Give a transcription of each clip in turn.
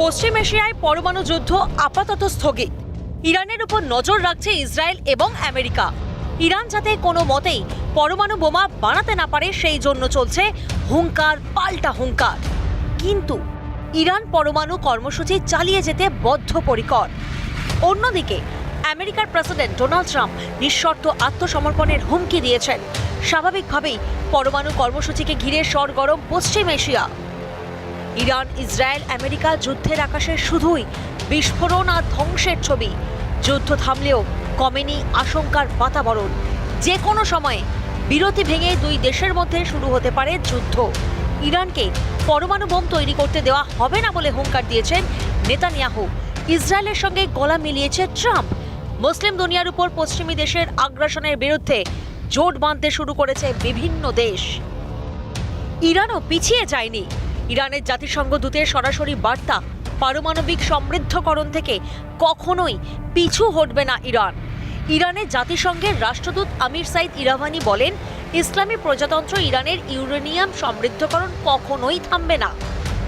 পশ্চিম এশিয়ায় পরমাণু যুদ্ধ আপাতত স্থগিত। ইরানের উপর নজর রাখছে ইসরায়েল এবং আমেরিকা। ইরান যাতে কোনো মতেই পরমাণু বোমা বানাতে না পারে সেই জন্য চলছে হুঙ্কার পাল্টা হুঙ্কার। কিন্তু ইরান পরমাণু কর্মসূচি চালিয়ে যেতে বদ্ধপরিকর। অন্যদিকে আমেরিকার প্রেসিডেন্ট ডোনাল্ড ট্রাম্প নিঃশর্ত আত্মসমর্পণের হুমকি দিয়েছেন। স্বাভাবিকভাবেই পরমাণু কর্মসূচিকে ঘিরে সরগরম পশ্চিম এশিয়া। ইরান, ইসরায়েল, আমেরিকা যুদ্ধের আকাশে শুধুই বিস্ফোরণ আর ধ্বংসের ছবি। যুদ্ধ থামলেও কমেনি আশঙ্কার বাতাবরণ। যে কোনো সময়ে বিরতি ভেঙে দুই দেশের মধ্যে শুরু হতে পারে যুদ্ধ। ইরানকে পরমাণু বোম তৈরি করতে দেওয়া হবে না বলে হুঙ্কার দিয়েছেন নেতানিয়াহু। ইসরায়েলের সঙ্গে গলা মিলিয়েছে ট্রাম্প। মুসলিম দুনিয়ার উপর পশ্চিমী দেশের আগ্রাসনের বিরুদ্ধে জোট বাঁধতে শুরু করেছে বিভিন্ন দেশ। ইরানও পিছিয়ে যায়নি। ইরানের জাতিসংঘ দূতের সরাসরি বার্তা, পারমাণবিক সমৃদ্ধকরণ থেকে কখনোই পিছু হটবে না ইরান। ইরানের জাতিসংঘের রাষ্ট্রদূত আমির সাইদ ইরাভানি বলেন, ইসলামী প্রজাতন্ত্র ইরানের ইউরেনিয়াম সমৃদ্ধকরণ কখনোই থামবে না।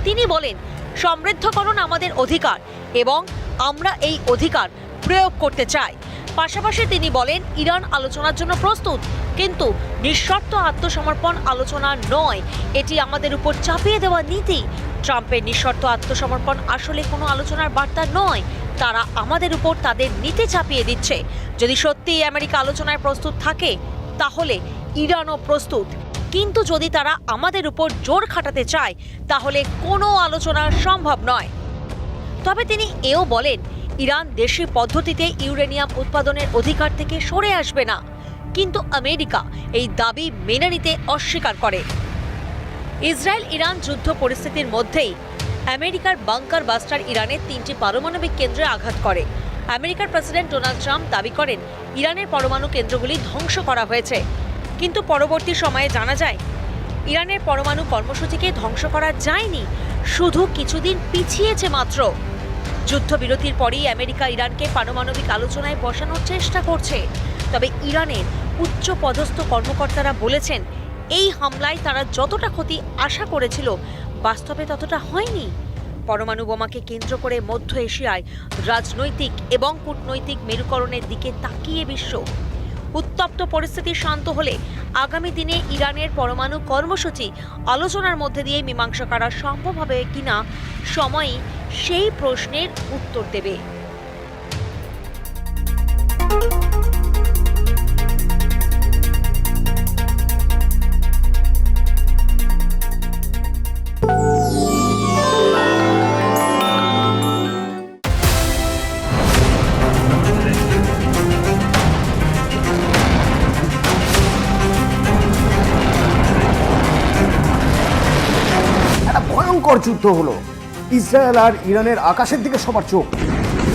তিনি বলেন, সমৃদ্ধকরণ আমাদের অধিকার এবং আমরা এই অধিকার প্রয়োগ করতে চাই। পাশাপাশি তিনি বলেন, ইরান আলোচনার জন্য প্রস্তুত, কিন্তু নিঃশর্ত আত্মসমর্পণ আলোচনা নয়, এটি আমাদের উপর চাপিয়ে দেওয়া নীতি। ট্রাম্পের নিঃশর্ত আত্মসমর্পণ আসলে কোনো আলোচনার বার্তা নয়, তারা আমাদের উপর তাদের নীতি চাপিয়ে দিচ্ছে। যদি সত্যিই আমেরিকা আলোচনায় প্রস্তুত থাকে তাহলে ইরানও প্রস্তুত, কিন্তু যদি তারা আমাদের উপর জোর খাটাতে চায় তাহলে কোনো আলোচনা সম্ভব নয়। তবে তিনি এও বলেন, ইরান দেশি পদ্ধতিতে ইউরেনিয়াম উৎপাদনের অধিকার থেকে সরে আসবে না, কিন্তু আমেরিকা এই দাবি মেনে নিতে অস্বীকার করে। ইসরায়েল ইরান যুদ্ধ পরিস্থিতির মধ্যেই আমেরিকার বাংকার বাস্টার ইরানের 3টি পারমাণবিক কেন্দ্রে আঘাত করে। আমেরিকার প্রেসিডেন্ট ডোনাল্ড ট্রাম্প দাবি করেন, ইরানের পরমাণু কেন্দ্রগুলি ধ্বংস করা হয়েছে, কিন্তু পরবর্তী সময়ে জানা যায় ইরানের পরমাণু কর্মসূচিকে ধ্বংস করা যায়নি, শুধু কিছুদিন পিছিয়েছে মাত্র। যুদ্ধবিরতির পরই আমেরিকা ইরানকে পারমাণবিক আলোচনায় বসানোর চেষ্টা করছে। তবে ইরানের উচ্চ পদস্থ কর্মকর্তারা বলেছেন, এই হামলায় তারা যতটা ক্ষতি আশা করেছিল বাস্তবে ততটা হয়নি। পরমাণু বোমাকে কেন্দ্র করে মধ্য এশিয়ায় রাজনৈতিক এবং কূটনৈতিক মেরুকরণের দিকে তাকিয়ে বিশ্ব। উত্তপ্ত পরিস্থিতি শান্ত হলে আগামী দিনে ইরানের পরমাণু কর্মসূচি আলোচনার মধ্যে দিয়ে মীমাংসা করা সম্ভব হবে কিনা সময়ই সেই প্রশ্নের উত্তর দেবে। ভয়ঙ্কর যুদ্ধ হলো। ইসরায়েল আর ইরানের আকাশের দিকে সবার চোখ।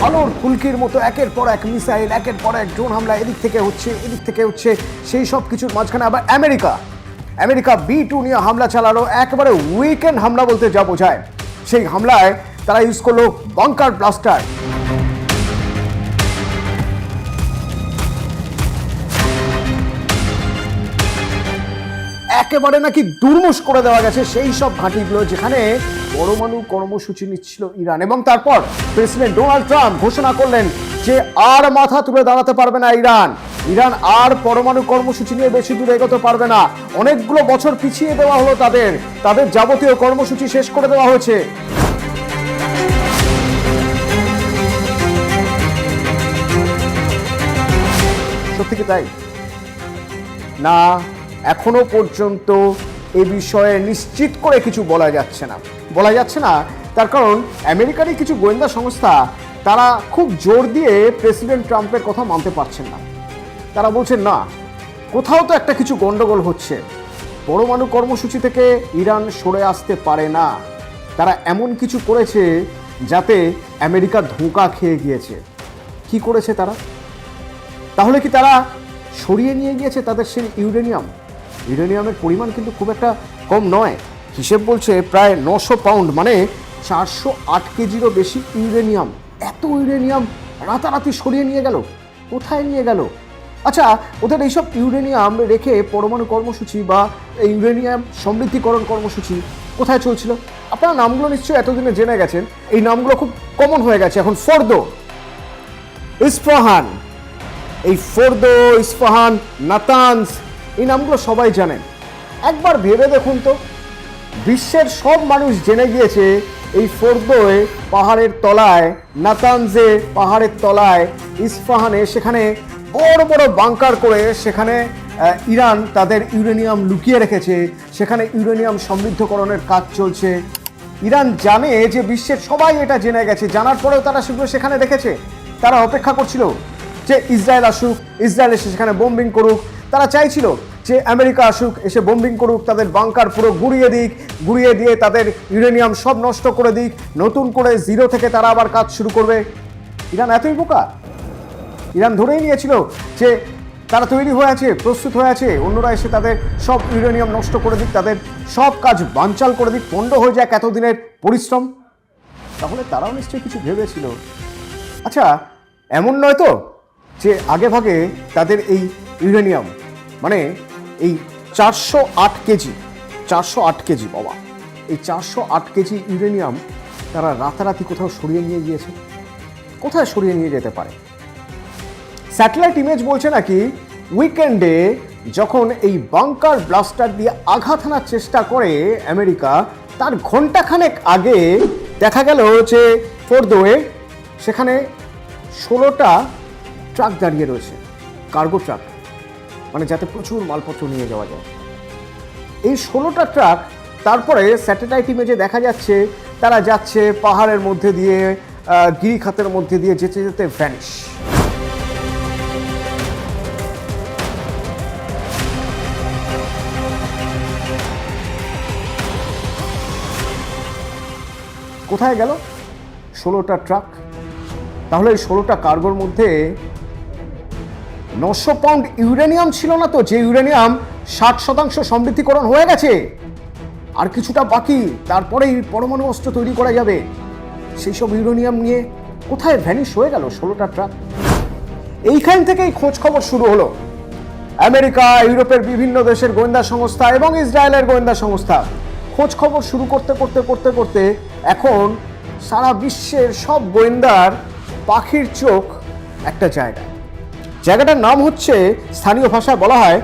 আলোর ফুলকির মতো একের পর এক মিসাইল, একের পর এক ড্রোন হামলা এদিক থেকে হচ্ছে এদিক থেকে হচ্ছে। সেই সব কিছুর মাঝখানে আবার আমেরিকা B-2 নিয়ে হামলা চালালো। একেবারে উইকেন্ড হামলা বলতে যা বোঝায়। সেই হামলায় তারা ইউজ করলো বাংকার ব্লাস্টার। একেবারে নাকি দুর্মুষ করে দেওয়া গেছে সেই সব ঘাঁটিগুলো যেখানে পরমাণু কর্মসূচি নিচ্ছিল ইরান। এবং তারপর প্রেসিডেন্ট ডোনাল্ড ট্রাম্প ঘোষণা করলেন যে আর মাথা তুলে দাঁড়াতে পারবে না ইরান আর পরমাণু কর্মসূচি নিয়ে বেশি দূর এগোতে পারবে না। অনেকগুলো বছর পিছিয়ে দেওয়া হলো, তাদের যাবতীয় কর্মসূচি শেষ করে দেওয়া হয়েছে। সত্যি কি তাই? না, এখনো পর্যন্ত এ বিষয়ে নিশ্চিত করে কিছু বলা যাচ্ছে না। তার কারণ আমেরিকারই কিছু গোয়েন্দা সংস্থা তারা খুব জোর দিয়ে প্রেসিডেন্ট ট্রাম্পের কথা মানতে পারছেন না। তারা বলছেন, না, কোথাও তো একটা কিছু গন্ডগোল হচ্ছে। পরমাণু কর্মসূচি থেকে ইরান সরে আসতে পারে না। তারা এমন কিছু করেছে যাতে আমেরিকা ধোঁকা খেয়ে গিয়েছে। কি করেছে তারা? তাহলে কি তারা সরিয়ে নিয়ে গিয়েছে তাদের সেই ইউরেনিয়ামের পরিমাণ কিন্তু খুব একটা কম নয়। হিসেব বলছে প্রায় 900 পাউন্ড, মানে 408 কেজিরও বেশি ইউরেনিয়াম। এত ইউরেনিয়াম রাতারাতি সরিয়ে নিয়ে গেল। কোথায় নিয়ে গেল? আচ্ছা, ওদের এইসব ইউরেনিয়াম রেখে পরমাণু কর্মসূচি বা ইউরেনিয়াম সমৃদ্ধিকরণ কর্মসূচি কোথায় চলছিল? আপনারা নামগুলো নিশ্চয়ই এতদিনে জেনে গেছেন, এই নামগুলো খুব কমন হয়ে গেছে এখন। ফোর্দো, ইস্পাহান, এই ফোর্দো, ইস্পাহান, নাতানজ, এই নামগুলো সবাই জানেন। একবার ভেবে দেখুন তো, বিশ্বের সব মানুষ জেনে গিয়েছে এই ফোর্দোয় পাহাড়ের তলায়, নাতানজে পাহাড়ের তলায়, ইস্পাহানে সেখানে বড় বড় বাংকার করে সেখানে ইরান তাদের ইউরেনিয়াম লুকিয়ে রেখেছে, সেখানে ইউরেনিয়াম সমৃদ্ধকরণের কাজ চলছে। ইরান জানে যে বিশ্বের সবাই এটা জেনে গেছে, জানার পরেও তারা সেগুলো সেখানে রেখেছে। তারা অপেক্ষা করছিল যে ইসরায়েল আসুক, ইসরায়েল এসে সেখানে বোম্বিং করুক। তারা চাইছিল যে আমেরিকা আসুক, এসে বোম্বিং করুক, তাদের বাংকার পুরো গুড়িয়ে দিক, গুড়িয়ে দিয়ে তাদের ইউরেনিয়াম সব নষ্ট করে দিক, নতুন করে জিরো থেকে তারা আবার কাজ শুরু করবে। ইরান এতই বোকা, ইরান ধরেই নিয়েছিল যে তারা তৈরি হয়ে আছে, প্রস্তুত হয়ে আছে, অন্যরা এসে তাদের সব ইউরেনিয়াম নষ্ট করে দিক, তাদের সব কাজ বানচাল করে দিক, পণ্ড হয়ে যাক এতদিনের পরিশ্রম। তাহলে তারাও নিশ্চয়ই কিছু ভেবেছিল। আচ্ছা, এমন নয় তো যে আগে ভাগে তাদের এই ইউরেনিয়াম, মানে এই 408 কেজি, 408 কেজি বাবা, এই 408 কেজি ইউরেনিয়াম তারা রাতারাতি কোথাও সরিয়ে নিয়ে গিয়েছে। কোথায় সরিয়ে নিয়ে যেতে পারে? স্যাটেলাইট ইমেজ বলছে নাকি উইকেন্ডে যখন এই বাংকার ব্লাস্টার দিয়ে আঘাত হানার চেষ্টা করে আমেরিকা, তার ঘন্টাখানেক আগে দেখা গেল যে ফোর্দোয়ে সেখানে 16টা ট্রাক দাঁড়িয়ে রয়েছে, কার্গো ট্রাক, মানে যাতে প্রচুর মালপত্র নিয়ে যাওয়া যায়। এই 16টা ট্রাক তারপরে স্যাটেলাইট ইমেজে দেখা যাচ্ছে তারা যাচ্ছে পাহাড়ের মধ্যে দিয়ে, গিরিখাতের মধ্যে দিয়ে যেতে যেতে ভ্যানিশ। কোথায় গেল 16টা ট্রাক? তাহলে এই 16টা কার্গোর মধ্যে 900 পাউন্ড ইউরেনিয়াম ছিল না তো, যে ইউরেনিয়াম 60% সমৃদ্ধিকরণ হয়ে গেছে, আর কিছুটা বাকি, তারপরেই পরমাণু অস্ত্র তৈরি করা যাবে। সেই সব ইউরেনিয়াম নিয়ে কোথায় ভ্যানিশ হয়ে গেল 16টা ট্রাক? এইখান থেকেই খোঁজ খবর শুরু হলো। আমেরিকা, ইউরোপের বিভিন্ন দেশের গোয়েন্দা সংস্থা এবং ইসরায়েলের গোয়েন্দা সংস্থা খোঁজ খবর শুরু করতে করতে করতে করতে এখন সারা বিশ্বের সব গোয়েন্দার পাখির চোখ একটা জায়গায়। জায়গাটার নাম হচ্ছে, স্থানীয় ভাষায় বলা হয়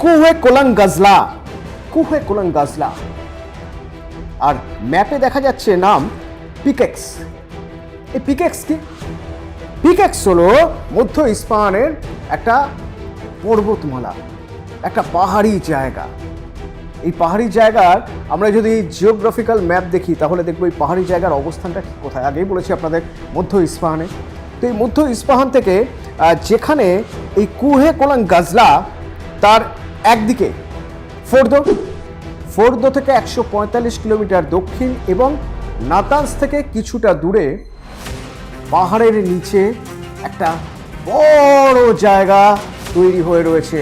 কুহে কোলাং গাজলা, কুহে কোলাং গাজলা। আর ম্যাপে দেখা যাচ্ছে নাম পিকেক্স। এই পিকেক্স কি? পিকেক্স হলো মধ্য ইস্পাহানের একটা পর্বতমালা, একটা পাহাড়ি জায়গা। এই পাহাড়ি জায়গার আমরা যদি জিওগ্রাফিক্যাল ম্যাপ দেখি তাহলে দেখবো এই পাহাড়ি জায়গার অবস্থানটা ঠিক কোথায়। আগেই বলেছি আপনাদের মধ্য ইস্পাহানে। তো এই মধ্য ইস্পাহান থেকে যেখানে এই কুহে কোলাং গাজলা, তার একদিকে ফোর্দো থেকে 145 কিলোমিটার দক্ষিণ এবং নাতানজ থেকে কিছুটা দূরে পাহাড়ের নিচে একটা বড় জায়গা তৈরি হয়ে রয়েছে,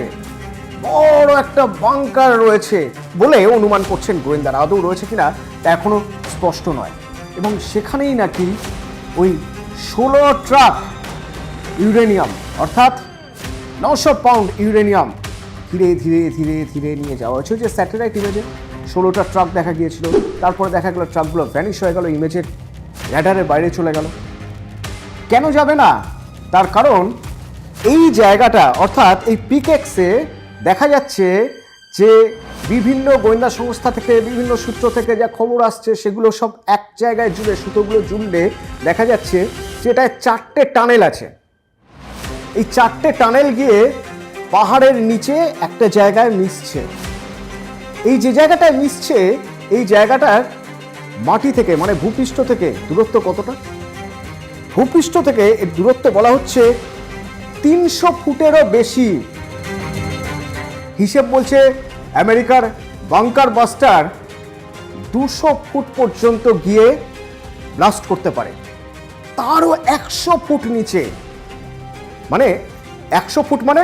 বড় একটা বাংকার রয়েছে বলে অনুমান করছেন গোয়েন্দারা। আদৌ রয়েছে কিনা তা এখনো স্পষ্ট নয়। এবং সেখানেই নাকি ওই 16 ট্রাক ইউরেনিয়াম, অর্থাৎ 900 পাউন্ড ইউরেনিয়াম ধীরে ধীরে ধীরে ধীরে নিয়ে যাওয়া হয়েছে। যে স্যাটেলাইট ইমেজে 16টা ট্রাক দেখা গিয়েছিল, তারপরে দেখা গেল ট্রাকগুলো ভ্যানিশ হয়ে গেল, ইমেজের র্যাডারের বাইরে চলে গেল। কেন যাবে না? তার কারণ এই জায়গাটা, অর্থাৎ এই পিকেক্সে দেখা যাচ্ছে যে বিভিন্ন গোয়েন্দা সংস্থা থেকে, বিভিন্ন সূত্র থেকে যা খবর আসছে সেগুলো সব এক জায়গায় জুড়ে, সুতোগুলো জুড়লে দেখা যাচ্ছে যে এটায় 4টে টানেল আছে। এই 4টে টানেল গিয়ে পাহাড়ের নিচে একটা জায়গায় মিশছে। এই যে জায়গাটায় মিশছে, এই জায়গাটার মাটি থেকে, মানে ভূপৃষ্ঠ থেকে দূরত্ব কতটা? ভূপৃষ্ঠ থেকে এর দূরত্ব বলা হচ্ছে 300 ফুটেরও বেশি। হিসেব বলছে আমেরিকার বাংকার বাস্টার 200 ফুট পর্যন্ত গিয়ে ব্লাস্ট করতে পারে, তারও 100 ফুট নিচে। মানে 100 ফুট মানে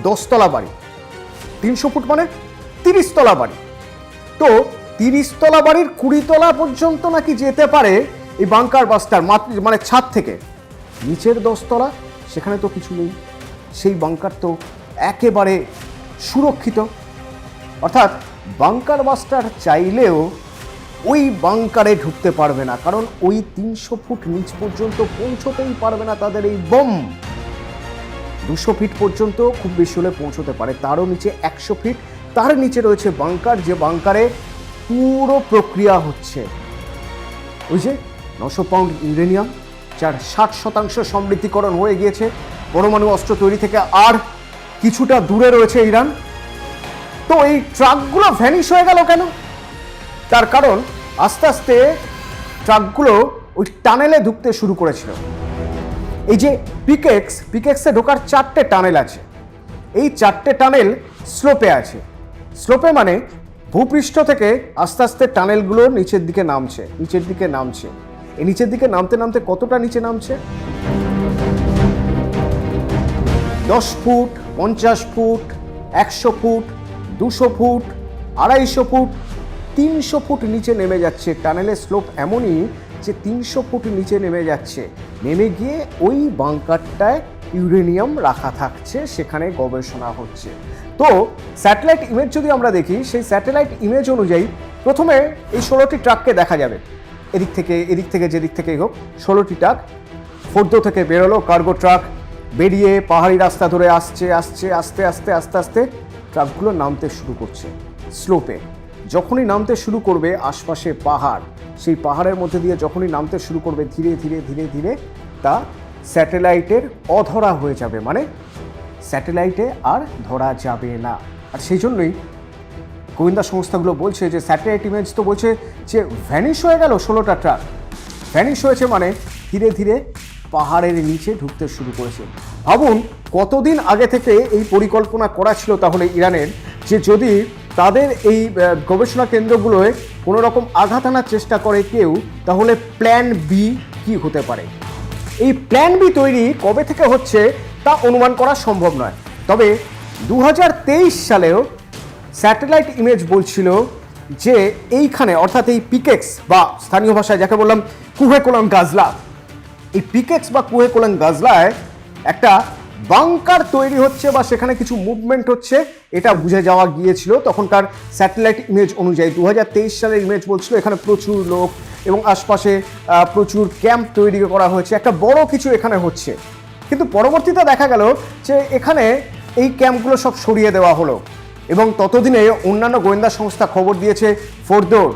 10 তলা বাড়ি, 300 ফুট মানে 30 তলা বাড়ি। তো 30 তলা বাড়ির 20 তলা পর্যন্ত নাকি যেতে পারে এই বাংকার বাস্টার, মানে ছাদ থেকে। নিচের 10 তলা সেখানে তো কিছু নেই, সেই বাংকার তো একেবারে সুরক্ষিত। অর্থাৎ বাংকার বাস্টার চাইলেও ওই বাংকারে ঢুকতে পারবে না, কারণ ওই 300 ফুট নিচ পর্যন্ত পৌঁছতেই পারবে না তাদের এই বোম। 200 ফিট পর্যন্ত খুব বেশি হলে পৌঁছতে পারে, তারও নিচে 100 ফিট, তার নিচে রয়েছে বাংকার, যে বাংকারে পুরো প্রক্রিয়া হচ্ছে। ওই যে 900 পাউন্ড ইউরেনিয়াম, যার 60% সমৃদ্ধিকরণ হয়ে গিয়েছে, পরমাণু অস্ত্র তৈরি থেকে আর কিছুটা দূরে রয়েছে ইরান। তো এই ট্রাকগুলো ভ্যানিশ হয়ে গেল কেন? তার কারণ আস্তে আস্তে ট্রাকগুলো ওই টানেলে ঢুকতে শুরু করেছিল। এই যে পিকেক্সে ঢোকার 4টে টানেল আছে, এই 4টে টানেল স্লোপে আছে। স্লোপে মানে ভূপৃষ্ঠ থেকে আস্তে আস্তে টানেলগুলো নিচের দিকে নামছে। এই নিচের দিকে নামতে নামতে কতটা নিচে নামছে? 10 foot, 50 foot, 100 foot, 200 foot, 250 foot, 300 foot নিচে নেমে যাচ্ছে। টানেলের স্লোপ এমনই যে 300 ফুট নিচে নেমে যাচ্ছে। নেমে গিয়ে ওই বাংকারটায় ইউরেনিয়াম রাখা থাকছে, সেখানে গবেষণা হচ্ছে। তো স্যাটেলাইট ইমেজ যদি আমরা দেখি, সেই স্যাটেলাইট ইমেজ অনুযায়ী প্রথমে এই 16টি ট্রাককে দেখা যাবে। এদিক থেকে যেদিক থেকেই হোক 16টি ট্রাক ফোর্দো থেকে বেরোলো, কার্গো ট্রাক বেরিয়ে পাহাড়ি রাস্তা ধরে আসছে। আস্তে আস্তে ট্রাকগুলো নামতে শুরু করছে স্লোপে। যখনই নামতে শুরু করবে, আশপাশে পাহাড়, সেই পাহাড়ের মধ্যে দিয়ে যখনই নামতে শুরু করবে, ধীরে ধীরে তা স্যাটেলাইটের অধরা হয়ে যাবে, মানে স্যাটেলাইটে আর ধরা যাবে না। আর সেই জন্যই গোয়েন্দা সংস্থাগুলো বলছে যে স্যাটেলাইট ইমেজ তো বলছে যে ভ্যানিশ হয়ে গেল 16টা ট্রাক। ভ্যানিশ হয়েছে মানে ধীরে ধীরে পাহাড়ের নিচে ঢুকতে শুরু করেছে। ভাবুন কতদিন আগে থেকে এই পরিকল্পনা করা ছিল তাহলে ইরানের, যে যদি তাদের এই গবেষণা কেন্দ্রগুলোয় কোনো রকম আঘাত আনার চেষ্টা করে কেউ, তাহলে প্ল্যান বি কি হতে পারে। এই প্ল্যান বি তৈরি কবে থেকে হচ্ছে তা অনুমান করা সম্ভব নয়। তবে 2023 সালেও স্যাটেলাইট ইমেজ বলছিল যে এইখানে, অর্থাৎ এই পিকেক্স বা স্থানীয় ভাষায় যাকে বললাম কুহে কোলাম গাজলা, এই পিকেক্স বা কুহে কোলাম গাজলায় একটা বাংকার তৈরি হচ্ছে বা সেখানে কিছু মুভমেন্ট হচ্ছে, এটা বুঝে যাওয়া গিয়েছিল তখনকার স্যাটেলাইট ইমেজ অনুযায়ী। 2023 সালের ইমেজ বলছিল এখানে প্রচুর লোক এবং আশপাশে প্রচুর ক্যাম্প তৈরি করা হয়েছে, একটা বড় কিছু এখানে হচ্ছে। কিন্তু পরবর্তীতে দেখা গেল যে এখানে এই ক্যাম্পগুলো সব সরিয়ে দেওয়া হলো, এবং ততদিনে অন্যান্য গোয়েন্দা সংস্থা খবর দিয়েছে, ফোর্দোর,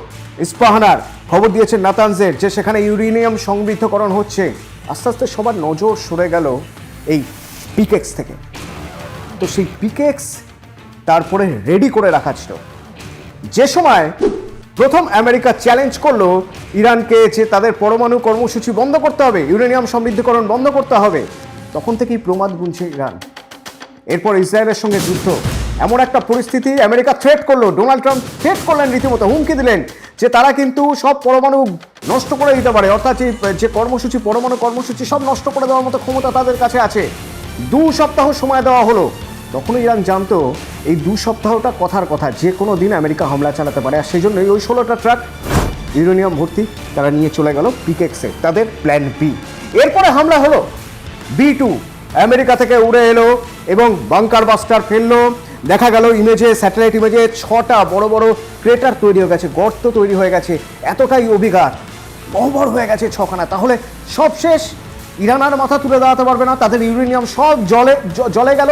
ইস্পাহানার খবর দিয়েছে, নাতানজের, যে সেখানে ইউরেনিয়াম সমৃদ্ধকরণ হচ্ছে। আস্তে আস্তে সবার নজর সরে গেল এই পিকেক্স থেকে। তো সেই পিকেক্স তারপরে রেডি করে রাখা ছিল। যে সময় প্রথম আমেরিকা চ্যালেঞ্জ করলো ইরানকে যে তাদের পরমাণু কর্মসূচি বন্ধ করতে হবে, ইউরেনিয়াম সমৃদ্ধকরণ বন্ধ করতে হবে, তখন থেকেই প্রমাদ গুনছে ইরান। এরপর ইসরায়েলের সঙ্গে যুদ্ধ, এমন একটা পরিস্থিতি আমেরিকা থ্রেট করলো, ডোনাল্ড ট্রাম্প থ্রেট করলেন, রীতিমতো হুমকি দিলেন যে তারা কিন্তু সব পরমাণু নষ্ট করে দিতে পারে, অর্থাৎ যে কর্মসূচি, পরমাণু কর্মসূচি সব নষ্ট করে দেওয়ার মতো ক্ষমতা তাদের কাছে আছে। 2 সপ্তাহ সময় দেওয়া হলো। তখনই ইরান জানতো এই 2 সপ্তাহটা কথার কথা, যে কোনো দিন আমেরিকা হামলা চালাতে পারে। আর সেই জন্যই ওই 16টা ট্রাক ইউরেনিয়াম ভর্তি তারা নিয়ে চলে গেল পিকেক্সে, তাদের প্ল্যান বি। এরপরে হামলা হলো B2, আমেরিকা থেকে উড়ে এলো এবং বাংকার বাস্টার ফেললো। দেখা গেল ইমেজে, স্যাটেলাইট ইমেজে 6টা বড় বড় ক্রেটার তৈরি হয়ে গেছে, গর্ত তৈরি হয়ে গেছে, এতটাই অভিঘাত, বহর হয়ে গেছে 6খানা। তাহলে সব শেষ, ইরান আর মাথা তুলে দাঁড়াতে পারবে না, তাদের ইউরেনিয়াম সব জলে গেল।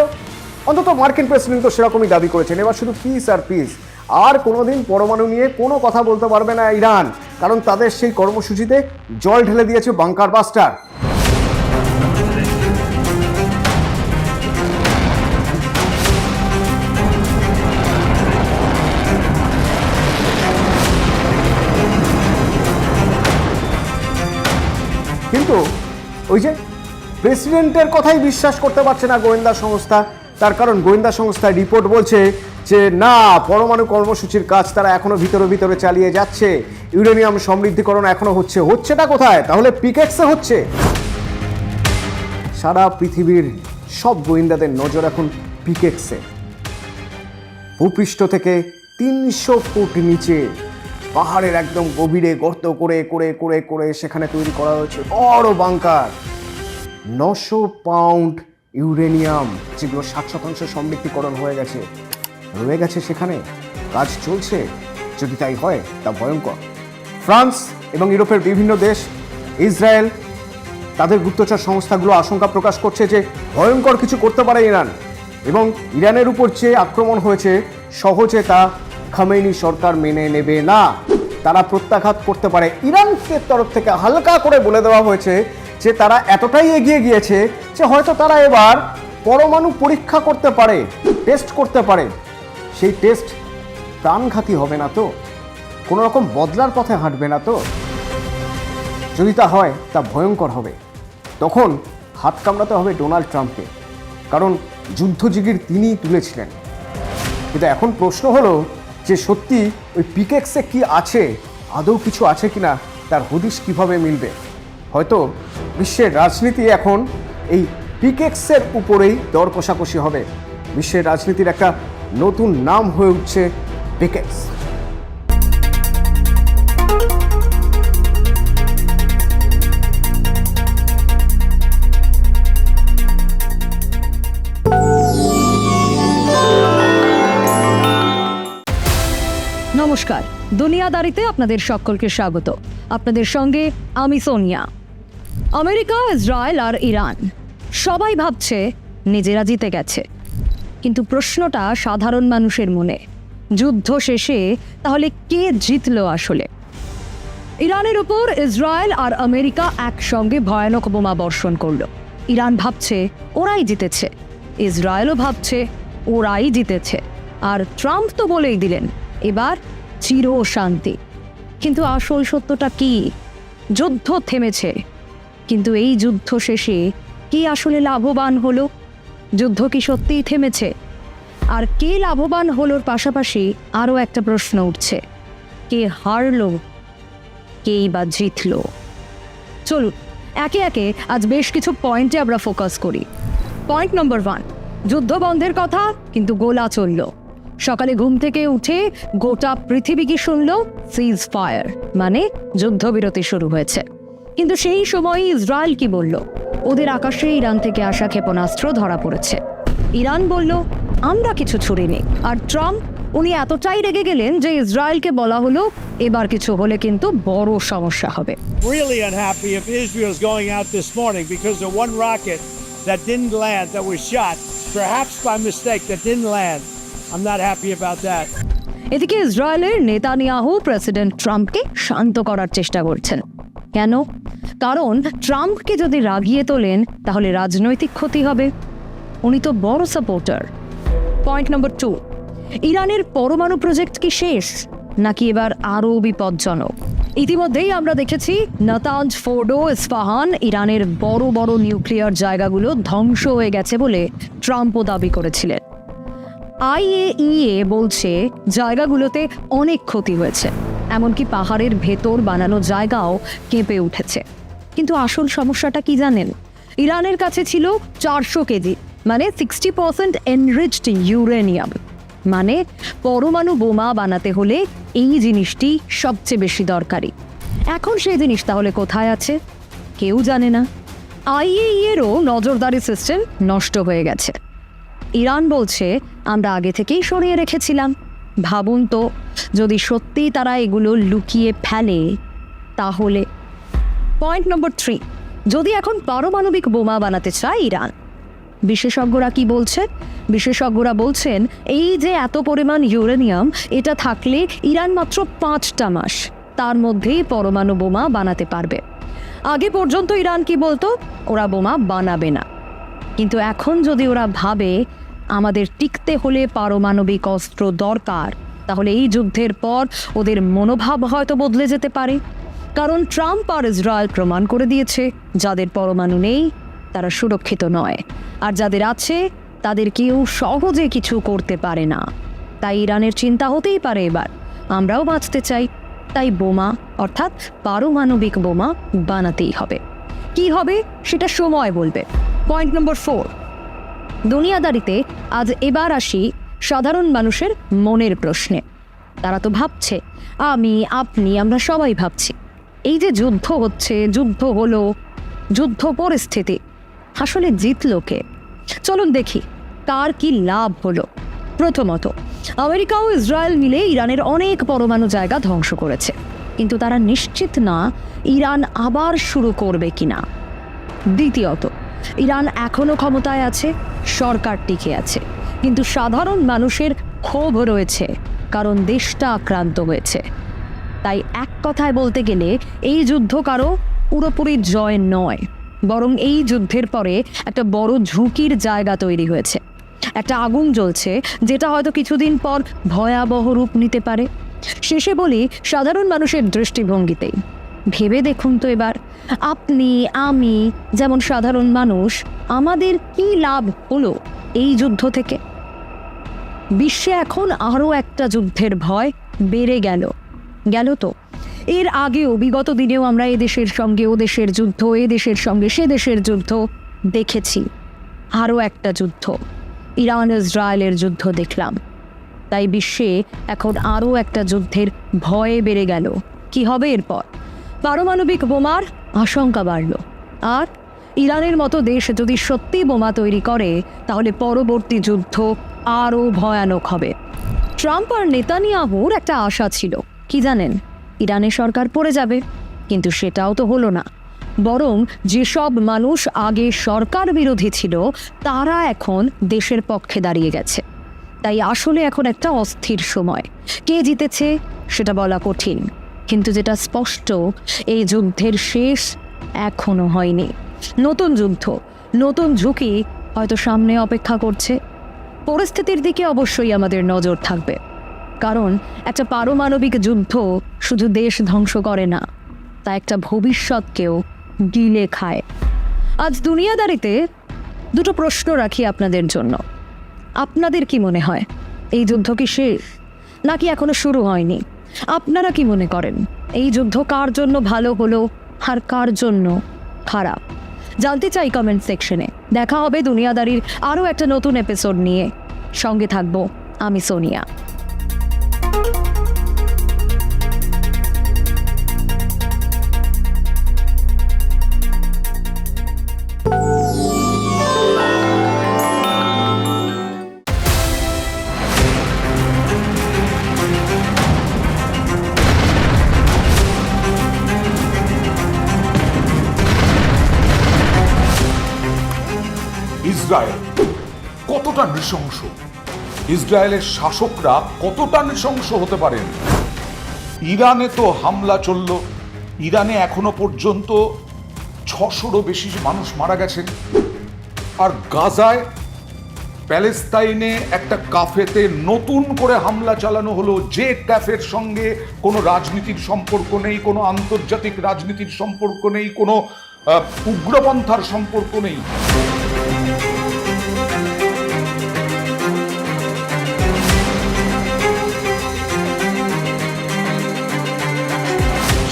অন্তত মার্কিন প্রেসিডেন্ট তো সেরকমই দাবি করেছেন। এবার শুধু পিস আর পিস, আর কোনোদিন পরমাণু নিয়ে কোনো কথা বলতে পারবে না ইরান, কারণ তাদের সেই কর্মসূচিতে জল ঢেলে দিয়েছে বাংকার বাস্টার। কিন্তু ওই যে প্রেসিডেন্টের কথাই বিশ্বাস করতে পারছে না গোয়েন্দা সংস্থা। তার কারণ গোয়েন্দা সংস্থার রিপোর্ট বলছে যে না, পরমাণু কর্মসূচির কাজ তারা এখনো ভিতরে চালিয়ে যাচ্ছে, ইউরেনিয়াম সমৃদ্ধিকরণ এখনো হচ্ছেটা কোথায়? তাহলে পিকেক্সে হচ্ছে। সারা পৃথিবীর সব গোয়েন্দাদের নজর এখন পিকেক্সে। ভূপৃষ্ঠ থেকে 300 ফুট নিচে পাহাড়ের একদম গভীরে গর্ত করে করে করে করে সেখানে তৈরি করা হয়েছে বড় বাংকার। 900 পাউন্ড ইউরেনিয়াম, যেগুলো 60% সমৃদ্ধিকরণ হয়ে গেছে, রয়ে গেছে সেখানে। কাজ চলছে। যদি তাই হয় তা ভয়ঙ্কর। ফ্রান্স এবং ইউরোপের বিভিন্ন দেশ, ইসরায়েল, তাদের গুপ্তচর সংস্থাগুলো আশঙ্কা প্রকাশ করছে যে ভয়ঙ্কর কিছু করতে পারে ইরান, এবং ইরানের উপর যে আক্রমণ হয়েছে সহজে তা খামেনি সরকার মেনে নেবে না, তারা প্রত্যাঘাত করতে পারে। ইরানের তরফ থেকে হালকা করে বলে দেওয়া হয়েছে যে তারা এতটাই এগিয়ে গিয়েছে যে হয়তো তারা এবার পরমাণু পরীক্ষা করতে পারে, টেস্ট করতে পারে। সেই টেস্ট প্রাণঘাতী হবে না তো? কোনো রকম বদলার পথে হাঁটবে না তো? যদি তা হয় তা ভয়ঙ্কর হবে। তখন হাত কামড়াতে হবে ডোনাল্ড ট্রাম্পকে, কারণ যুদ্ধজিগির তিনিই তুলেছিলেন। কিন্তু এখন প্রশ্ন হলো যে সত্যি ওই পিকেক্সে কি আছে, আদৌ কিছু আছে কিনা, তার হদিশ কিভাবে মিলবে? হয়তো বিশ্বের রাজনীতি এখন এই পিকেক্সের উপরেই দর কষাকষি হবে। বিশ্বের রাজনীতির একটা নতুন নাম হয়ে উঠছে পিকেক্স। নমস্কার, দুনিয়াদারিতে আপনাদের সকলকে স্বাগত। আপনাদের সঙ্গে আমি সোনিয়া। আমেরিকা, ইসরায়েল আর ইরান সবাই ভাবছে নিজেরা জিতে গেছে, কিন্তু প্রশ্নটা সাধারণ মানুষের মনে, যুদ্ধ শেষে তাহলে কে জিতলো আসলে? ইরানের উপর ইসরায়েল আর আমেরিকা একসঙ্গে ভয়ানক বোমা বর্ষণ করলো। ইরান ভাবছে ওরাই জিতেছে, ইসরায়েলও ভাবছে ওরাই জিতেছে, আর ট্রাম্প তো বলেই দিলেন এবার চির শান্তি। কিন্তু আসল সত্যটা কি? যুদ্ধ থেমেছে, কিন্তু এই যুদ্ধ শেষে কে আসলে লাভবান হলো? যুদ্ধ কি সত্যিই থেমেছে? আর কে লাভবান হলোর পাশাপাশি আরও একটা প্রশ্ন উঠছে, কে হারলো, কেই বা জিতলো? চলুন একে একে আজ বেশ কিছু পয়েন্টে আমরা ফোকাস করি। পয়েন্ট নম্বর 1, যুদ্ধ বন্ধের কথা কিন্তু গোলা চলল। সকালে ঘুম থেকে উঠে গোটা পৃথিবী কি শুনল? সিজ ফায়ার, মানে যুদ্ধবিরতি শুরু হয়েছে। কিন্তু সেই সময় ইসরায়েল কি বলল? ওদের আকাশে ইরান থেকে আসা ক্ষেপণাস্ত্র ধরা পড়েছে। ইরান বলল আমরা কিছু ছুড়িনি। আর ট্রাম্প উনি এতটাই রেগে গেলেন যে ইসরায়েলকে বলা হলো এবার কিছু হলে কিন্তু বড় সমস্যা হবে। Really unhappy if Israel's going out this morning because the one rocket that didn't land, that was shot, perhaps by mistake, that didn't land. I'm not happy about that. এদিকে ইসরায়েলের নেতানিয়াহু প্রেসিডেন্ট ট্রাম্পকে শান্ত করার চেষ্টা করছেন। কেন? কারণ ট্রাম্পকে যদি রাগিয়ে তোলেন তাহলে রাজনৈতিক ক্ষতি হবে। উনি তো বড় সাপোর্টার। পয়েন্ট নম্বর 2, ইরানের পরমাণু প্রজেক্ট কি শেষ, নাকি এবার আরও বিপজ্জনক? ইতিমধ্যেই আমরা দেখেছি নাতাঞ্জ, ফোর্ডো, ইস্পাহান, ইরানের বড় বড় নিউক্লিয়ার জায়গাগুলো ধ্বংস হয়ে গেছে বলে ট্রাম্পও দাবি করেছিলেন। IAEA বলছে জায়গাগুলোতে অনেক ক্ষতি হয়েছে, এমনকি পাহাড়ের ভেতর বানানো জায়গাও কেঁপে উঠেছে। কিন্তু আসল সমস্যাটা কি জানেন? ইরানের কাছে ছিল 400 কেজি, মানে 60% এনরিচড ইউরেনিয়াম। মানে পরমাণু বোমা বানাতে হলে এই জিনিসটি সবচেয়ে বেশি দরকারি। এখন সেই জিনিস তাহলে কোথায় আছে? কেউ জানে না। IAEA-রও নজরদারি সিস্টেম নষ্ট হয়ে গেছে। ইরান বলছে আমরা আগে থেকেই সরিয়ে রেখেছিলাম। ভাবুন তো, যদি সত্যি তারা এগুলো লুকিয়ে ফেলে তাহলে। পয়েন্ট নম্বর 3, যদি এখন পারমাণবিক বোমা বানাতে চায় ইরান, বিশেষজ্ঞরা কি বলছে? বিশেষজ্ঞরা বলছেন এই যে এত পরিমাণ ইউরেনিয়াম, এটা থাকলে ইরান মাত্র 5টা মাস তার মধ্যেই পরমাণু বোমা বানাতে পারবে। আগে পর্যন্ত ইরান কি বলতো? ওরা বোমা বানাবে না। কিন্তু এখন যদি ওরা ভাবে আমাদের টিকতে হলে পারমাণবিক অস্ত্র দরকার, তাহলে এই যুদ্ধের পর ওদের মনোভাব হয়তো বদলে যেতে পারে। কারণ ট্রাম্প আর ইসরায়েল প্রমাণ করে দিয়েছে যাদের পরমাণু নেই তারা সুরক্ষিত নয়, আর যাদের আছে তাদের কেউ সহজে কিছু করতে পারে না। তাই ইরানের চিন্তা হতেই পারে এবার আমরাও বাঁচতে চাই, তাই বোমা অর্থাৎ পারমাণবিক বোমা বানাতেই হবে। কি হবে সেটা সময় বলবে। পয়েন্ট নম্বর 4, দুনিয়াদারিতে আজ এবার আসি সাধারণ মানুষের মনের প্রশ্নে। তারা তো ভাবছে, আমি, আপনি, আমরা সবাই ভাবছি এই যে যুদ্ধ হচ্ছে, যুদ্ধ হলো, যুদ্ধ পরিস্থিতি, আসলে জিতলো কে? চলুন দেখি কার কি লাভ হলো। প্রথমত, আমেরিকা ও ইসরায়েল মিলে ইরানের অনেক পরমাণু জায়গা ধ্বংস করেছে। কিন্তু তারা নিশ্চিত না ইরান আবার শুরু করবে কিনা। দ্বিতীয়ত, ইরান এখনো ক্ষমতায় আছে, সরকার টিকে আছে, কিন্তু সাধারণ মানুষের ক্ষোভ রয়েছে, কারণ দেশটা আক্রান্ত হয়েছে। তাই এক কথায় বলতে গেলে এই যুদ্ধ কারো পুরোপুরি জয় নয়, বরং এই যুদ্ধের পরে একটা বড় ঝুঁকির জায়গা তৈরি হয়েছে। একটা আগুন জ্বলছে, যেটা হয়তো কিছুদিন পর ভয়াবহ রূপ নিতে পারে। শেষে বলি, সাধারণ মানুষের দৃষ্টিভঙ্গিতেই ভেবে দেখুন তো এবার, আপনি আমি যেমন সাধারণ মানুষ, আমাদের কি লাভ হলো এই যুদ্ধ থেকে? বিশ্বে এখন আরও একটা যুদ্ধের ভয় বেড়ে গেল তো। এর আগেও বিগত দিনেও আমরা এ দেশের সঙ্গে ও দেশের যুদ্ধ, এ দেশের সঙ্গে সে দেশের যুদ্ধ দেখেছি। আরও একটা যুদ্ধ, ইরান ইসরায়েলের যুদ্ধ দেখলাম। তাই বিশ্বে এখন আরও একটা যুদ্ধের ভয়ে বেড়ে গেল। কি হবে এরপর? পারমাণবিক বোমার আশঙ্কা বাড়ল। আর ইরানের মতো দেশ যদি সত্যি বোমা তৈরি করে, তাহলে পরবর্তী যুদ্ধ আরও ভয়ানক হবে। ট্রাম্প আর নেতানিয়াহুর একটা আশা ছিল, কি জানেন? ইরানের সরকার পড়ে যাবে। কিন্তু সেটাও তো হলো না, বরং যেসব মানুষ আগে সরকার বিরোধী ছিল, তারা এখন দেশের পক্ষে দাঁড়িয়ে গেছে। তাই আসলে এখন একটা অস্থির সময়। কে জিতেছে সেটা বলা কঠিন, কিন্তু যেটা স্পষ্ট, এই যুদ্ধের শেষ এখনো হয়নি। নতুন যুদ্ধ, নতুন ঝুঁকি হয়তো সামনে অপেক্ষা করছে। পরিস্থিতির দিকে অবশ্যই আমাদের নজর থাকবে, কারণ একটা পারমাণবিক যুদ্ধ শুধু দেশ ধ্বংস করে না, তা একটা ভবিষ্যৎকেও গিলে খায়। আজ দুনিয়াদারিতে দুটো প্রশ্ন রাখি আপনাদের জন্য। আপনাদের কি মনে হয়, এই যুদ্ধ কি শেষ, নাকি এখনো শুরু হয়নি? আপনারা কি মনে করেন, এই যুদ্ধ কার জন্য ভালো হলো আর কার জন্য খারাপ? জানতে চাই কমেন্ট সেকশনে। দেখা হবে দুনিয়াদারির আরও একটা নতুন এপিসোড নিয়ে। সঙ্গে থাকবো আমি সোনিয়া। ইসরায়েল কতটা নৃশংস, ইসরায়েলের শাসকরা কতটা নৃশংস হতে পারেন। ইরানে তো হামলা চলল, ইরানে এখনো পর্যন্ত 600-রও বেশি মানুষ মারা গেছেন। আর গাজায় প্যালেস্তাইনে একটা কাফেতে নতুন করে হামলা চালানো হলো, যে ক্যাফের সঙ্গে কোনো রাজনীতির সম্পর্ক নেই, কোনো আন্তর্জাতিক রাজনীতির সম্পর্ক নেই, কোনো উগ্রপন্থার সম্পর্ক নেই।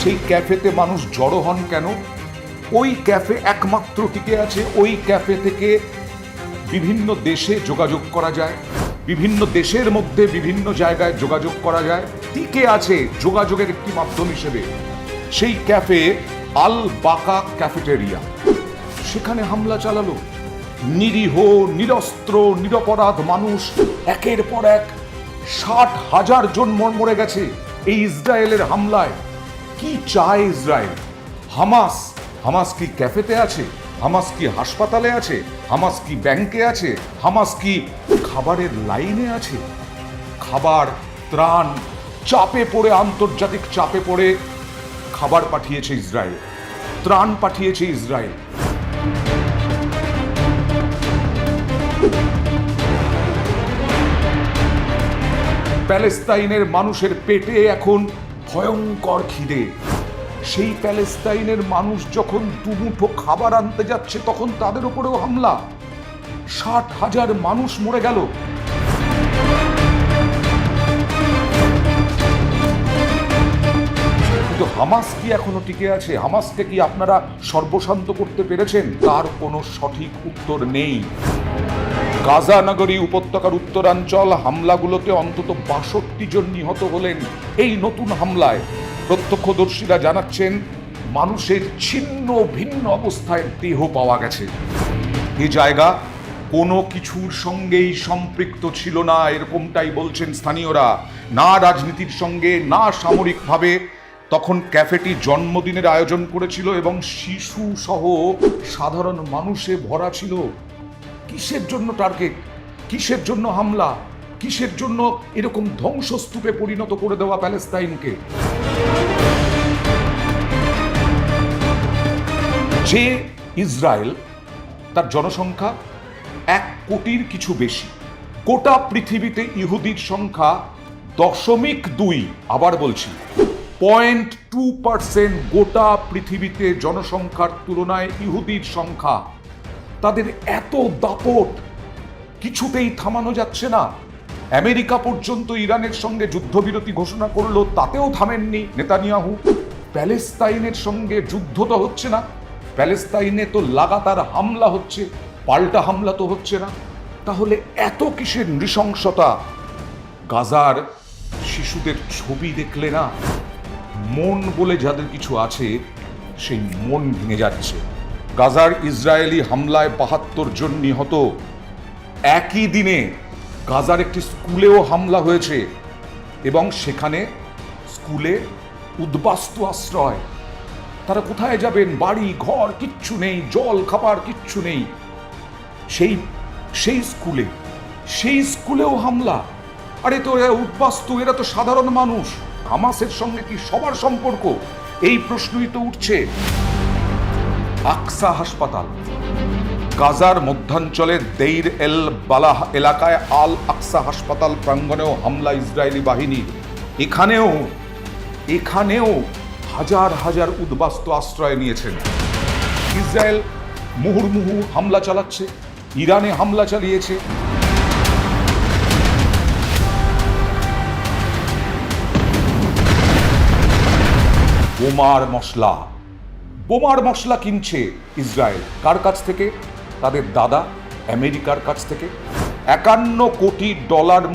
সেই ক্যাফেতে মানুষ জড়ো হন কেন? ওই ক্যাফে একমাত্র টিকে আছে, ওই ক্যাফে থেকে বিভিন্ন দেশে যোগাযোগ করা যায়, বিভিন্ন দেশের মধ্যে বিভিন্ন জায়গায় যোগাযোগ করা যায়, টিকে আছে যোগাযোগের একটি মাধ্যম হিসেবে। সেই ক্যাফে আল বাকা ক্যাফেটেরিয়া, সেখানে হামলা চালালো। নিরীহ, নিরস্ত্র, নিরপরাধ মানুষ একের পর এক 60,000 জন মরে গেছে এই ইসরায়েলের হামলায়। কি চায় ইসরায়েল? হামাস কি ক্যাফেতে আছে? হামাস কি হাসপাতালে আছে? হামাস কি ব্যাংকে আছে? হামাস কি খাবারের লাইনে আছে? খাবার, ত্রাণ চাপে পড়ে, আন্তর্জাতিক চাপে পড়ে খাবার পাঠিয়েছে ইসরায়েল, ত্রাণ পাঠিয়েছে ইসরায়েল। প্যালেস্তাইনের মানুষের পেটে এখন ভয়ঙ্কর খিদে। সেই প্যালেস্তাইনের মানুষ যখন দুমুঠো খাবার আনতে যাচ্ছে, তখন তাদের উপরেও হামলা। 60,000 মানুষ মরে গেল। কিন্তু হামাস কি এখনো টিকে আছে? হামাসকে কি আপনারা সর্বশান্ত করতে পেরেছেন? তার কোনো সঠিক উত্তর নেই। গাজা নগরী উপত্যকার উত্তরাঞ্চল হামলাগুলোতে অন্তত 62 জন নিহত হলেন এই নতুন হামলায়। প্রত্যক্ষদর্শীরা জানাচ্ছেন মানুষের ছিন্ন ভিন্ন অবস্থায় দেহ পাওয়া গেছে। এ জায়গা কোনো কিছুর সঙ্গেই সম্পৃক্ত ছিল না, এরকমটাই বলছেন স্থানীয়রা। না রাজনীতির সঙ্গে, না সামরিকভাবে, তখন ক্যাফেটি জন্মদিনের আয়োজন করেছিল এবং শিশু সহ সাধারণ মানুষে ভরা ছিল। কিসের জন্য টার্গেট, কিসের জন্য হামলা, কিসের জন্য এরকম ধ্বংসস্তূপে পরিণত করে দেওয়া প্যালেস্তাইনকে? যে ইসরায়েল, তার জনসংখ্যা 1 কোটির কিছু বেশি। গোটা পৃথিবীতে ইহুদির সংখ্যা 0.2, আবার বলছি 0.2% গোটা পৃথিবীতে জনসংখ্যার তুলনায় ইহুদির সংখ্যা। তাদের এত দাপট কিছুতেই থামানো যাচ্ছে না। আমেরিকা পর্যন্ত ইরানের সঙ্গে যুদ্ধবিরতি ঘোষণা করলো, তাতেও থামেননি নেতানিয়াহু। প্যালেস্তাইনের সঙ্গে যুদ্ধ তো হচ্ছে না, প্যালেস্তাইনে তো লাগাতার হামলা হচ্ছে, পাল্টা হামলা তো হচ্ছে না। তাহলে এত কিসের নৃশংসতা? গাজার শিশুদের ছবি দেখলে না, মন বলে যাদের কিছু আছে সেই মন ভেঙে যাচ্ছে। গাজার ইসরায়েলি হামলায় 72 জন নিহত। একই দিনে গাজার একটি স্কুলেও হামলা হয়েছে এবং সেখানে স্কুলে উদ্বাস্তু আশ্রয়। তারা কোথায় যাবেন? বাড়ি ঘর কিচ্ছু নেই, জল খাবার কিচ্ছু নেই। সেই স্কুলেও হামলা। আরে তো এরা উদ্বাস্তু, এরা তো সাধারণ মানুষ। হামাসের সঙ্গে কি সবার সম্পর্ক? এই প্রশ্নই তো উঠছে। আকসা হাসপাতাল, গাজার মধ্যাঞ্চলের দেইর এল বালাহ এলাকায় আল আকসা হাসপাতাল প্রাঙ্গণেও হামলা ইসরায়েলি বাহিনীর। এখানেও হাজার হাজার উদ্বাস্তু আশ্রয় নিয়েছেন। ইসরায়েল মুহুর্মুহু হামলা চালাচ্ছে, ইরানে হামলা চালিয়েছে। বোমার মশলা কিনছে ইসরায়েল। কার কাছ থেকে? তাদের দাদা আমেরিকার কাছ থেকে। $51 কোটি